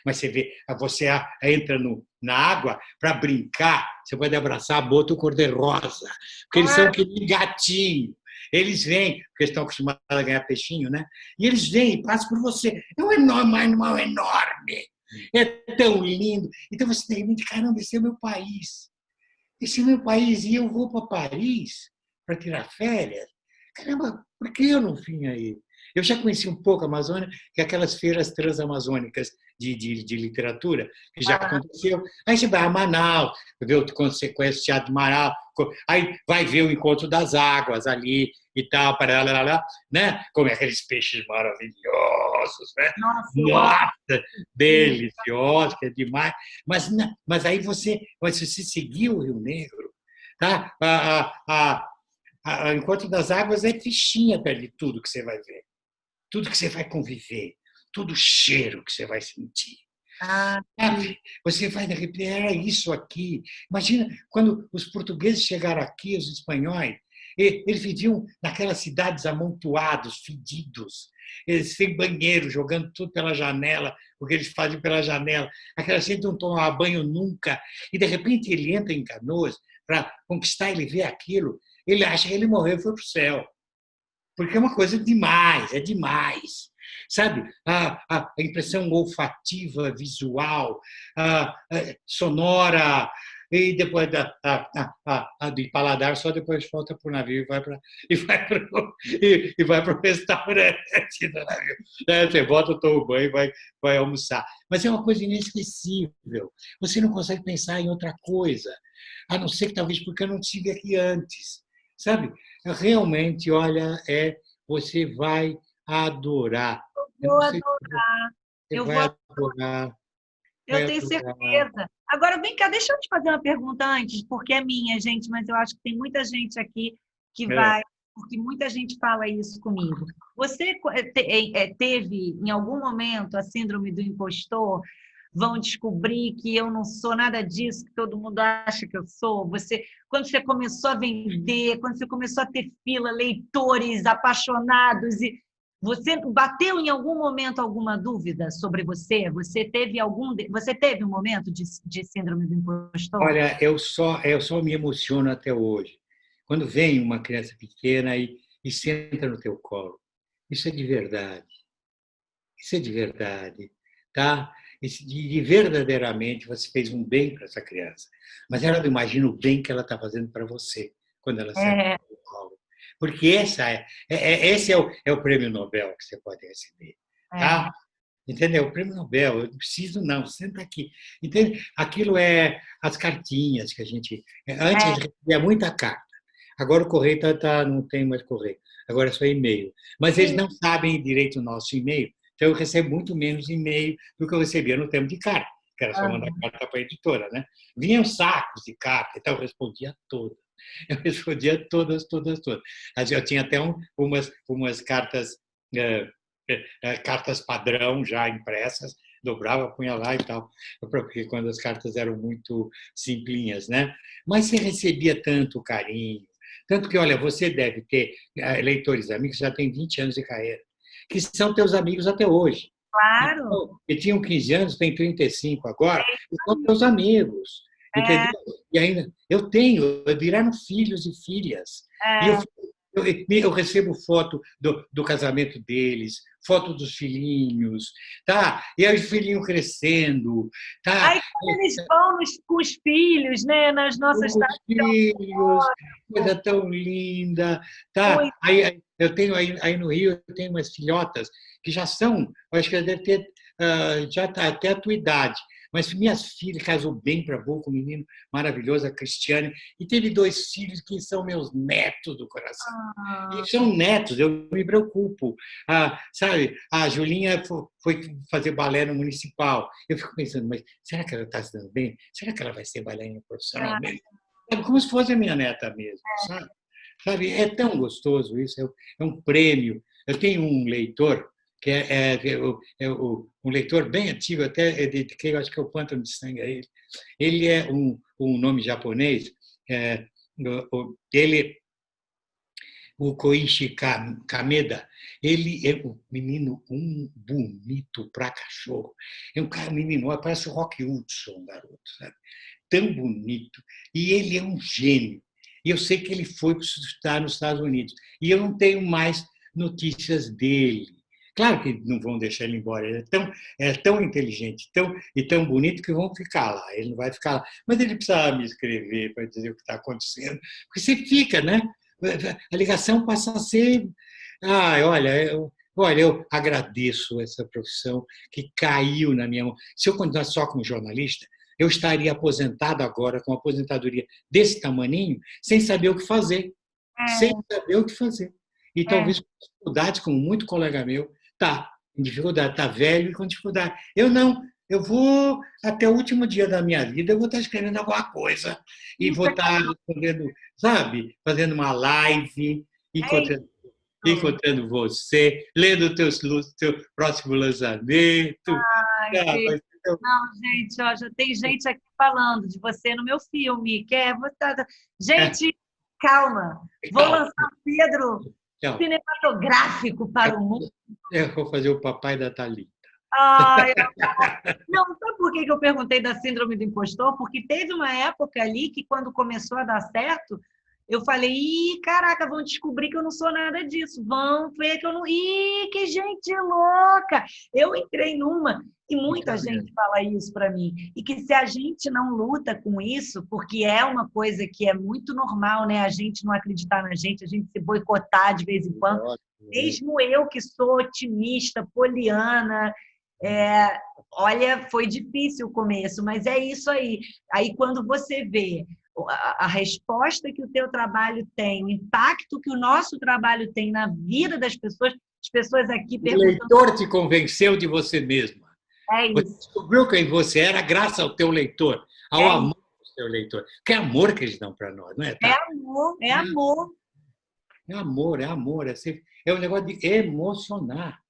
Mas você vê, você entra na água para brincar, você pode abraçar a boto cor-de-rosa, porque eles são que nem gatinho. Eles vêm, porque estão acostumados a ganhar peixinho, né? E eles vêm e passam por você. É um animal enorme. É tão lindo. Então você tem que caramba, esse é o meu país. Esse é o meu país e eu vou para Paris para tirar férias. Caramba, por que eu não vim aí? Eu já conheci um pouco a Amazônia, que é aquelas feiras transamazônicas de literatura, que já aconteceu. Aí você vai a Manaus, quando você conhece o Teatro de Manaus, aí vai ver o Encontro das Águas ali e tal, né? Como é aqueles peixes maravilhosos, né? Nossa, deliciosos, que é demais. Mas aí você seguiu o Rio Negro, tá? O Encontro das Águas é fichinha perto de tudo que você vai ver. Tudo que você vai conviver, todo o cheiro que você vai sentir. Você vai arrepiar, era isso aqui. Imagina quando os portugueses chegaram aqui, os espanhóis, eles viviam naquelas cidades amontoados, fedidos, eles sem banheiro, jogando tudo pela janela, o que eles fazem pela janela. Aquela gente não tomava banho nunca. E, de repente, ele entra em Canoas para conquistar, ele vê aquilo, ele acha que ele morreu e foi para o céu. Porque é uma coisa demais, é demais. Sabe? A impressão olfativa, visual, sonora, e depois de paladar, só depois volta para o navio e vai para o restaurante do navio. Você volta, toma o banho e vai almoçar. Mas é uma coisa inesquecível. Você não consegue pensar em outra coisa, a não ser que talvez porque eu não estive aqui antes. Sabe? Realmente, olha, você vai adorar. Vou adorar. Eu vou adorar. Eu tenho certeza. Agora, vem cá, deixa eu te fazer uma pergunta antes, porque é minha, gente, mas eu acho que tem muita gente aqui que vai porque muita gente fala isso comigo. Você teve, em algum momento, a síndrome do impostor? Vão descobrir que eu não sou nada disso, que todo mundo acha que eu sou. Quando você começou a vender, quando você começou a ter fila, leitores apaixonados, e você bateu em algum momento alguma dúvida sobre você? Você teve um momento de síndrome do impostor? Olha, eu só me emociono até hoje. Quando vem uma criança pequena e senta no teu colo. Isso é de verdade. Isso é de verdade, tá? De verdadeiramente você fez um bem para essa criança. Mas ela não imagina o bem que ela está fazendo para você quando ela senta É, no colo. Porque esse é o prêmio Nobel que você pode receber, é, tá? Entendeu? O prêmio Nobel, eu não preciso não, senta aqui. Entende? Aquilo é as cartinhas que a gente... Antes a é, gente recebia muita carta, agora o correio não tem mais correio, agora é só e-mail. Mas eles sim, não sabem direito o nosso e-mail, então eu recebo muito menos e-mail do que eu recebia no tempo de carta, que era só mandar aham. carta para a editora, né? Vinham sacos de carta, então eu respondia todas. Eu respondia todas, todas, todas. Eu tinha até umas cartas eh, cartas padrão já impressas, dobrava, punha lá e tal, porque quando as cartas eram muito simplinhas, né? Mas você recebia tanto carinho, tanto que, olha, você deve ter leitores amigos que já têm 20 anos de carreira, que são teus amigos até hoje. Claro. Então, que tinham 15 anos, têm 35 agora, É e isso são teus amigos, aí. entendeu? E ainda, viraram filhos e filhas. E É. eu recebo foto do casamento deles, foto dos filhinhos, tá? E aí os filhinhos crescendo, tá? Aí, quando eles vão com os filhos, né, nas nossas Os tardes de filhos, almoço, coisa tão linda, tá? muito. Aí eu tenho aí no Rio, eu tenho umas filhotas que já são, eu acho que deve ter já tá até a tua idade. Mas minhas filhas casou bem para boca, um menino maravilhoso, a Cristiane, e teve 2 filhos que são meus netos do coração. E Ah, são netos, eu me preocupo. Sabe, a Julinha foi fazer balé no municipal. Eu fico pensando, mas será que ela está se dando bem? Será que ela vai ser bailarina profissional ah, mesmo? É como se fosse a minha neta mesmo, sabe? Sabe, é tão gostoso isso, é um prêmio. Eu tenho um leitor, que um leitor bem antigo, até dediquei, acho que é o Pântano de Sangue a ele. Ele é um nome japonês, é, ele o Koichi Kameda, ele é um menino bonito pra cachorro. É um cara, menino, parece o Rock Hudson, garoto, sabe? Tão bonito. E ele é um gênio. E eu sei que ele foi estudar nos Estados Unidos. E eu não tenho mais notícias dele. Claro que não vão deixar ele embora. Ele é tão inteligente e tão bonito que vão ficar lá. Ele não vai ficar lá. Mas ele precisa me escrever para dizer o que está acontecendo. Porque você fica, né? A ligação passa a ser. Olha, eu agradeço essa profissão que caiu na minha mão. Se eu continuar só como jornalista, eu estaria aposentado agora, com uma aposentadoria desse tamaninho, sem saber o que fazer. Sem saber o que fazer. E é, talvez com dificuldades, como muito colega meu, está em dificuldade, está velho e com dificuldade. Eu não. Eu vou, até o último dia da minha vida, eu vou estar escrevendo alguma coisa e isso vou estar respondendo, sabe, fazendo uma live, é encontrando, isso. encontrando você, lendo o teu próximo lançamento. Ai, Ah, que... vai ser Não, gente, ó, já tem gente aqui falando de você no meu filme. Quer? Gente, calma. Vou calma, lançar o Pedro calma. cinematográfico para o mundo. Eu vou fazer o papai da Thalita. Ai, não, sabe por que que eu perguntei da síndrome do impostor? Porque teve uma época ali que, quando começou a dar certo, eu falei, ih, caraca, vão descobrir que eu não sou nada disso. Vão ver que eu não... Ih, que gente louca! Eu entrei numa, e muita gente fala isso para mim, e que se a gente não luta com isso, porque é uma coisa que é muito normal, né? A gente não acreditar na gente, a gente se boicotar de vez em quando, mesmo eu que sou otimista, poliana, é, olha, foi difícil o começo, mas é isso aí. Aí, quando você vê a resposta que o teu trabalho tem, o impacto que o nosso trabalho tem na vida das pessoas, as pessoas aqui O perguntando, leitor te convenceu de você mesma. é Você isso, descobriu quem você era graças ao teu leitor, ao é isso, amor do teu leitor. Que amor que eles dão para nós, não é, é tá? amor, é amor. É amor, é amor. É um negócio de emocionar.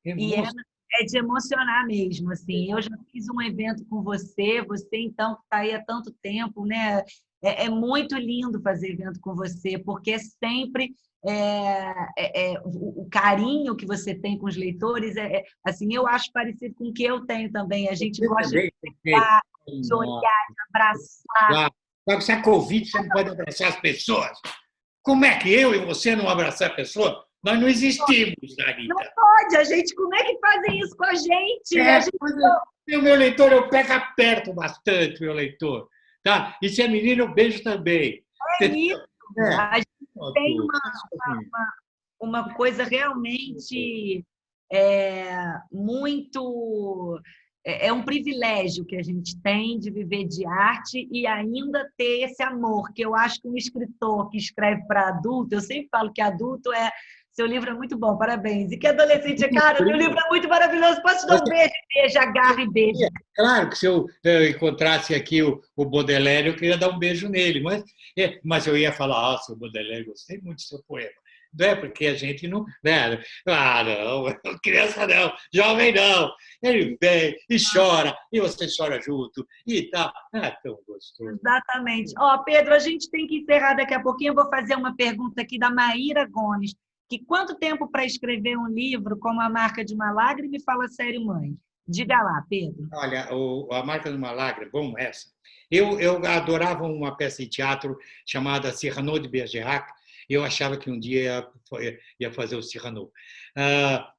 E é de emocionar mesmo, assim. Eu já fiz um evento com você, você então que está aí há tanto tempo, né? É muito lindo fazer evento com você, porque é sempre o carinho que você tem com os leitores, assim, eu acho parecido com o que eu tenho também. A gente Você gosta de também, perfeito. estar, de Nossa. olhar, de abraçar. Claro. Só que se é Covid, você não pode abraçar as pessoas. Como é que eu e você não abraçar a pessoa? Nós não existimos, Não Anitta. pode, a gente, como é que fazem isso com a gente? A gente O meu leitor, eu pego aperto bastante, meu leitor. Tá? E se é menino, eu beijo também. é isso. É, A gente tem pronto. uma coisa realmente muito. É um privilégio que a gente tem de viver de arte e ainda ter esse amor, que eu acho que um escritor que escreve para adulto, eu sempre falo que adulto é. Seu livro é muito bom, parabéns. E que adolescente é, cara, meu livro é muito maravilhoso. Posso te dar um beijo? Beijo, agarra e beijo. Claro que se eu encontrasse aqui o Baudelaire, eu queria dar um beijo nele, mas eu ia falar, seu Baudelaire, gostei muito do seu poema. Não é porque a gente não. Né? Ah, não, criança não, jovem não. Ele vem e chora, e você chora junto, e tá. É tão gostoso. Exatamente. Ó, Pedro, a gente tem que encerrar daqui a pouquinho. Eu vou fazer uma pergunta aqui da Maíra Gomes. Que quanto tempo para escrever um livro como A Marca de uma Lágrima e Fala Sério, Mãe? Diga lá, Pedro. Olha, A Marca de uma Lágrima, bom, essa. Eu adorava uma peça de teatro chamada Cyrano de Bergerac. Eu achava que um dia ia fazer o Cyrano.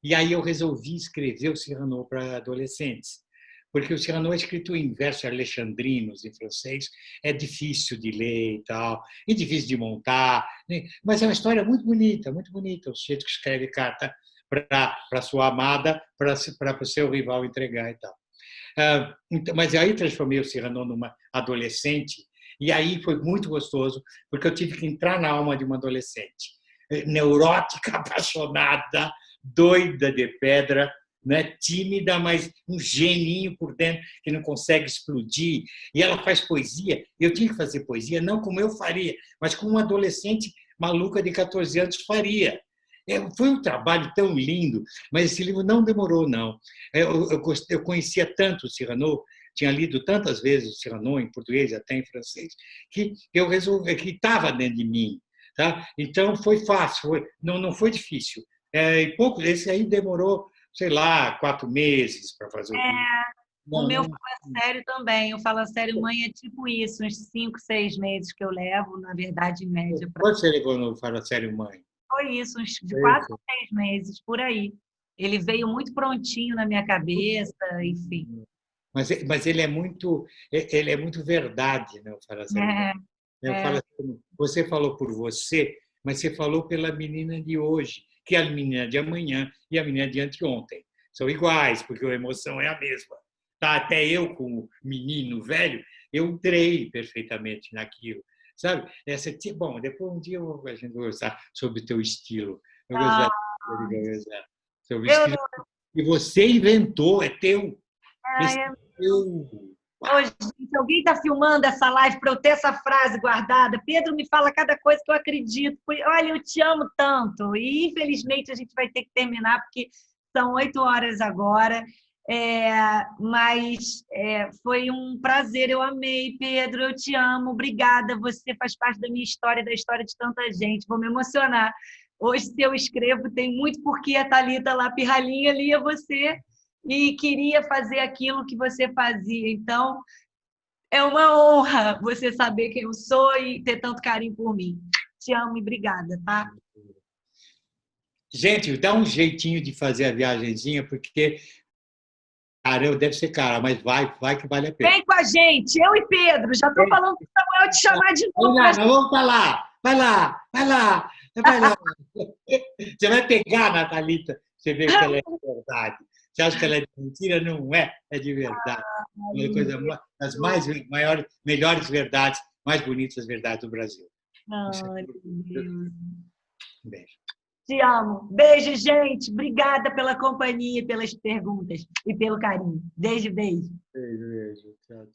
E aí eu resolvi escrever o Cyrano para adolescentes, porque o Cyrano é escrito em versos alexandrinos, em francês, é difícil de ler e tal, e difícil de montar, né? Mas é uma história muito bonita, o sujeito que escreve carta para sua amada, para o seu rival entregar e tal. Mas aí transformei o Cyrano numa adolescente, e aí foi muito gostoso, porque eu tive que entrar na alma de uma adolescente, neurótica, apaixonada, doida de pedra, né? Tímida, mas um geninho por dentro que não consegue explodir. E ela faz poesia. Eu tinha que fazer poesia, não como eu faria, mas como uma adolescente maluca de 14 anos faria. Foi um trabalho tão lindo, mas esse livro não demorou, não. Eu conhecia tanto o Cyrano, tinha lido tantas vezes o Cyrano, em português, até em francês, que eu resolvi, que estava dentro de mim. Tá? Então, foi fácil, não foi difícil. Esse aí demorou, sei lá, 4 meses para fazer o livro. O meu Fala Sério também. O Fala Sério, Mãe, é tipo isso, uns 5, 6 meses que eu levo, na verdade, em média. Quanto você levou no Fala Sério, Mãe? Foi isso, uns de 4 a 6 meses, por aí. Ele veio muito prontinho na minha cabeça, enfim. Mas ele é muito verdade, né? O Fala Sério, Mãe. Eu falo assim, você falou por você, mas você falou pela menina de hoje, que é a menina de amanhã e a menina de anteontem. São iguais, porque a emoção é a mesma. Tá? Até eu, como menino velho, eu entrei perfeitamente naquilo. Sabe? Bom, depois um dia a gente vai conversar sobre o teu estilo. Eu gostar sobre o estilo que você inventou, é teu. Esse é teu. Hoje, gente, alguém está filmando essa live para eu ter essa frase guardada? Pedro me fala cada coisa que eu acredito. Olha, eu te amo tanto. E, infelizmente, a gente vai ter que terminar, porque são 8 horas agora. Mas foi um prazer, eu amei, Pedro, eu te amo, obrigada. Você faz parte da minha história, da história de tanta gente. Vou me emocionar. Hoje, se eu escrevo, tem muito porque a Thalita lá, pirralhinha, lia você e queria fazer aquilo que você fazia. Então, é uma honra você saber quem eu sou e ter tanto carinho por mim. Te amo e obrigada, tá? Gente, dá um jeitinho de fazer a viagenzinha, porque cara, deve ser cara, mas vai que vale a pena. Vem com a gente, eu e Pedro. Já estou falando para o Samuel te chamar de novo. Vamos para lá. Vai lá. Você vai pegar a Thalita, você vê que ela é de verdade. Você acha que ela é de mentira? Não é, é de verdade. Uma coisa das maiores, melhores verdades, mais bonitas verdades do Brasil. Ai, meu Deus. Um beijo. Te amo. Beijo, gente. Obrigada pela companhia, pelas perguntas e pelo carinho. Beijo, beijo. Beijo. Tchau.